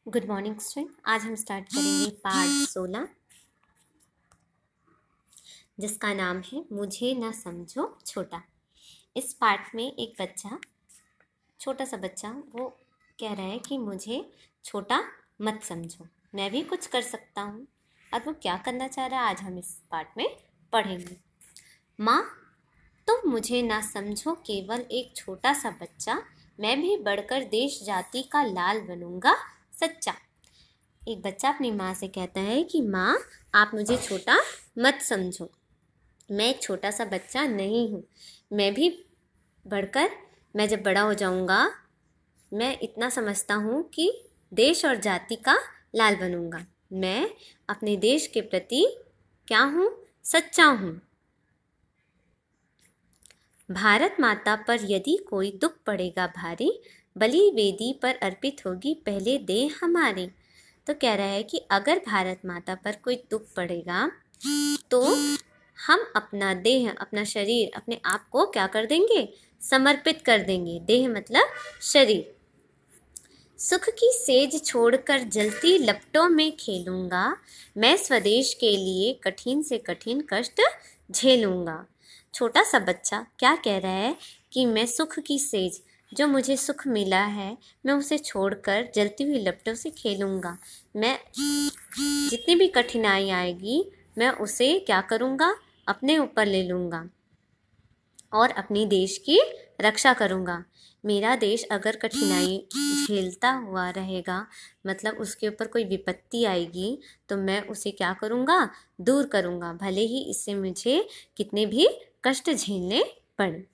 Good morning student. आज हम start करेंगे पाठ 16 जिसका नाम है मुझे ना समझो छोटा। इस पाठ में एक बच्चा, छोटा सा बच्चा, वो कह रहा है कि मुझे छोटा मत समझो, मैं भी कुछ कर सकता हूँ। और वो क्या करना चाह रहा है आज हम इस पाठ में पढ़ेंगे। माँ, तुम मुझे ना समझो केवल एक छोटा सा बच्चा, मैं भी बढ़कर देश जाति का लाल बनूंगा सच्चा। एक बच्चा अपनी माँ से कहता है कि माँ, आप मुझे छोटा मत समझो, मैं एक छोटा सा बच्चा नहीं हूँ, मैं भी बढ़कर, मैं जब बड़ा हो जाऊँगा, मैं इतना समझता हूँ कि देश और जाति का लाल बनूंगा। मैं अपने देश के प्रति क्या हूँ? सच्चा हूँ। भारत माता पर यदि कोई दुख पड़ेगा भारी, बलि वेदी पर अर्पित होगी पहले देह हमारी। तो कह रहा है कि अगर भारत माता पर कोई दुख पड़ेगा तो हम अपना देह, अपना शरीर, अपने आप को क्या कर देंगे? समर्पित कर देंगे। देह मतलब शरीर। सुख की सेज छोड़कर जलती लपटों में खेलूंगा, मैं स्वदेश के लिए कठिन से कठिन कष्ट झेलूंगा। छोटा सा बच्चा क्या कह रहा है कि मैं सुख की सेज, जो मुझे सुख मिला है, मैं उसे छोड़कर जलती हुई लपटों से खेलूंगा। मैं जितनी भी कठिनाई आएगी, मैं उसे क्या करूंगा? अपने ऊपर ले लूंगा और अपने देश की रक्षा करूंगा। मेरा देश अगर कठिनाई झेलता हुआ रहेगा, मतलब उसके ऊपर कोई विपत्ति आएगी, तो मैं उसे क्या करूंगा? दूर करूंगा, भले ही इससे मुझे कितने भी कष्ट झेलने पड़े।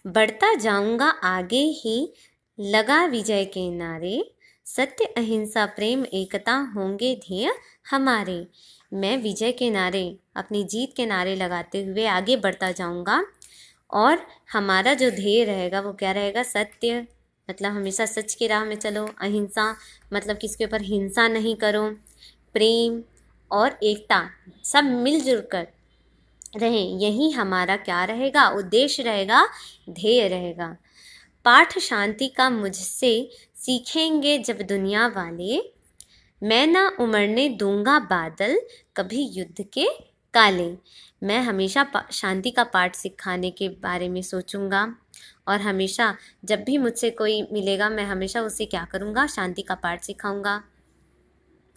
बढ़ता जाऊंगा आगे ही लगा विजय के नारे, सत्य अहिंसा प्रेम एकता होंगे ध्येय हमारे। मैं विजय के नारे, अपनी जीत के नारे लगाते हुए आगे बढ़ता जाऊंगा और हमारा जो ध्येय रहेगा वो क्या रहेगा? सत्य मतलब हमेशा सच की राह में चलो, अहिंसा मतलब किसके ऊपर हिंसा नहीं करो, प्रेम और एकता सब मिलजुल कर रहें, यही हमारा क्या रहेगा? उद्देश्य रहेगा, ध्येय रहेगा। पाठ शांति का मुझसे सीखेंगे जब दुनिया वाले, मैं ना उमड़ने दूंगा बादल कभी युद्ध के काले। मैं हमेशा शांति का पाठ सिखाने के बारे में सोचूंगा और हमेशा जब भी मुझसे कोई मिलेगा, मैं हमेशा उसे क्या करूँगा? शांति का पाठ सिखाऊंगा।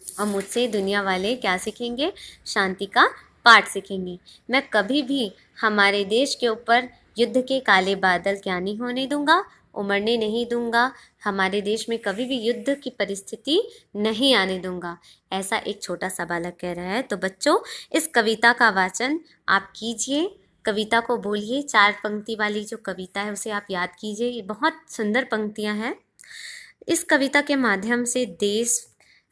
और मुझसे दुनिया वाले क्या सीखेंगे? शांति का पाठ सीखेंगे। मैं कभी भी हमारे देश के ऊपर युद्ध के काले बादल क्या नहीं होने दूंगा? उमड़ने नहीं दूंगा। हमारे देश में कभी भी युद्ध की परिस्थिति नहीं आने दूंगा। ऐसा एक छोटा सा बालक कह रहा है। तो बच्चों, इस कविता का वाचन आप कीजिए, कविता को बोलिए। 4 पंक्ति वाली जो कविता है उसे आप याद कीजिए। ये बहुत सुंदर पंक्तियां हैं। इस कविता के माध्यम से देश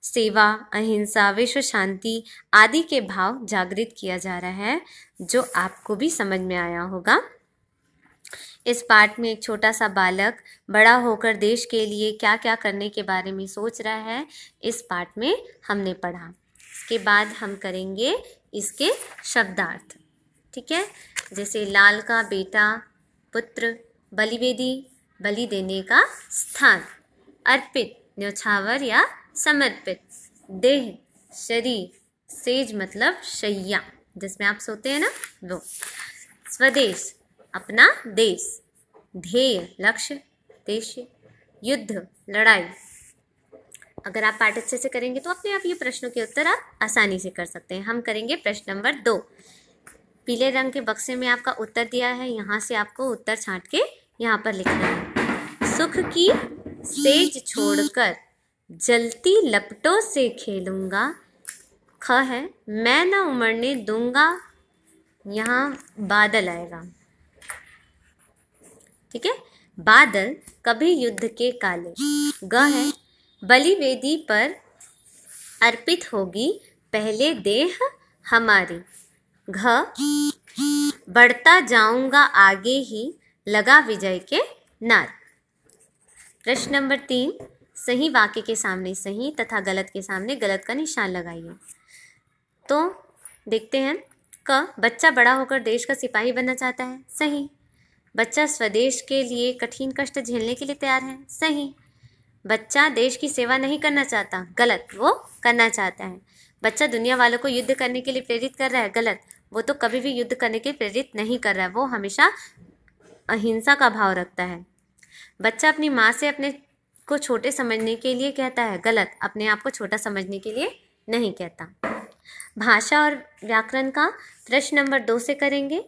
सेवा, अहिंसा, विश्व शांति आदि के भाव जागृत किया जा रहा है, जो आपको भी समझ में आया होगा। इस पाठ में एक छोटा सा बालक बड़ा होकर देश के लिए क्या क्या करने के बारे में सोच रहा है, इस पाठ में हमने पढ़ा। इसके बाद हम करेंगे इसके शब्दार्थ। ठीक है, जैसे लाल का बेटा, पुत्र, बलिवेदी, बलि देने का स्थान, अर्पित न्यौछावर या समर्पित, देह शरीर, सेज मतलब शैया जिसमें आप सोते हैं ना वो, स्वदेश अपना देश, ध्येय लक्ष्य, उद्देश्य, युद्ध लड़ाई। अगर आप पाठ अच्छे से करेंगे तो अपने आप ये प्रश्नों के उत्तर आप आसानी से कर सकते हैं। हम करेंगे प्रश्न नंबर 2। पीले रंग के बक्से में आपका उत्तर दिया है, यहाँ से आपको उत्तर छांट के यहाँ पर लिखना है। सुख की सेज छोड़कर जलती लपटों से खेलूंगा। ख है, मैं ना उमड़ने दूंगा, यहाँ बादल आएगा। ठीक है, बादल कभी युद्ध के काले। ग है, बलि वेदी पर अर्पित होगी पहले देह हमारी। घ, बढ़ता जाऊंगा आगे ही लगा विजय के नार। प्रश्न नंबर 3, सही वाक्य के सामने सही तथा गलत के सामने गलत का निशान लगाइए। तो देखते हैं। क, बच्चा बड़ा होकर देश का सिपाही बनना चाहता है, सही। बच्चा स्वदेश के लिए कठिन कष्ट झेलने के लिए तैयार है, सही। बच्चा देश की सेवा नहीं करना चाहता, गलत, वो करना चाहता है। बच्चा दुनिया वालों को युद्ध करने के लिए प्रेरित कर रहा है, गलत, वो तो कभी भी युद्ध करने के लिए प्रेरित नहीं कर रहा है, वो हमेशा अहिंसा का भाव रखता है। बच्चा अपनी माँ से अपने को छोटे समझने के लिए कहता है, गलत, अपने आप को छोटा समझने के लिए नहीं कहता। भाषा और व्याकरण का प्रश्न नंबर 2 से करेंगे,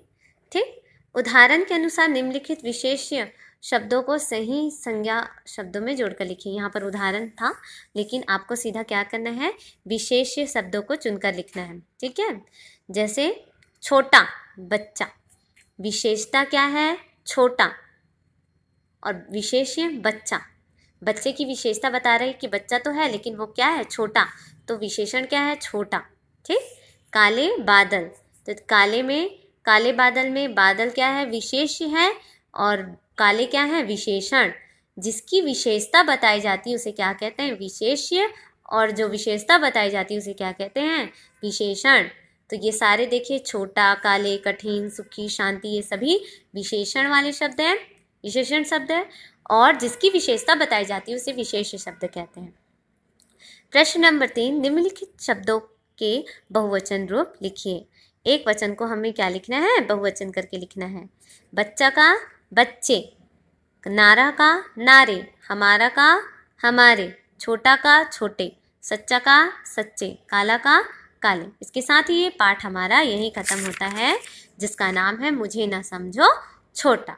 ठीक। उदाहरण के अनुसार निम्नलिखित विशेष्य शब्दों को सही संज्ञा शब्दों में जोड़कर लिखिए। यहाँ पर उदाहरण था, लेकिन आपको सीधा क्या करना है, विशेष्य शब्दों को चुनकर लिखना है, ठीक है। जैसे छोटा, बच्चा, विशेषता क्या है, छोटा, और विशेष्य बच्चा। बच्चे की विशेषता बता रहे हैं कि बच्चा तो है लेकिन वो क्या है, छोटा, तो विशेषण क्या है, छोटा, ठीक। काले बादल, तो काले बादल में बादल क्या है, विशेष्य है, और काले क्या है, विशेषण। जिसकी विशेषता बताई जाती है उसे क्या कहते हैं, विशेष्य, और जो विशेषता बताई जाती है उसे क्या कहते हैं, विशेषण। तो ये सारे देखिए, छोटा, काले, कठिन, सुखी, शांति, ये सभी विशेषण वाले शब्द हैं, विशेषण शब्द है, और जिसकी विशेषता बताई जाती है उसे विशेष शब्द कहते हैं। प्रश्न नंबर 3, निम्नलिखित शब्दों के बहुवचन रूप लिखिए। एक वचन को हमें क्या लिखना है, बहुवचन करके लिखना है। बच्चा का बच्चे, नारा का नारे, हमारा का हमारे, छोटा का छोटे, सच्चा का सच्चे, काला का काले। इसके साथ ही ये पाठ हमारा यहीं खत्म होता है, जिसका नाम है मुझे ना समझो छोटा।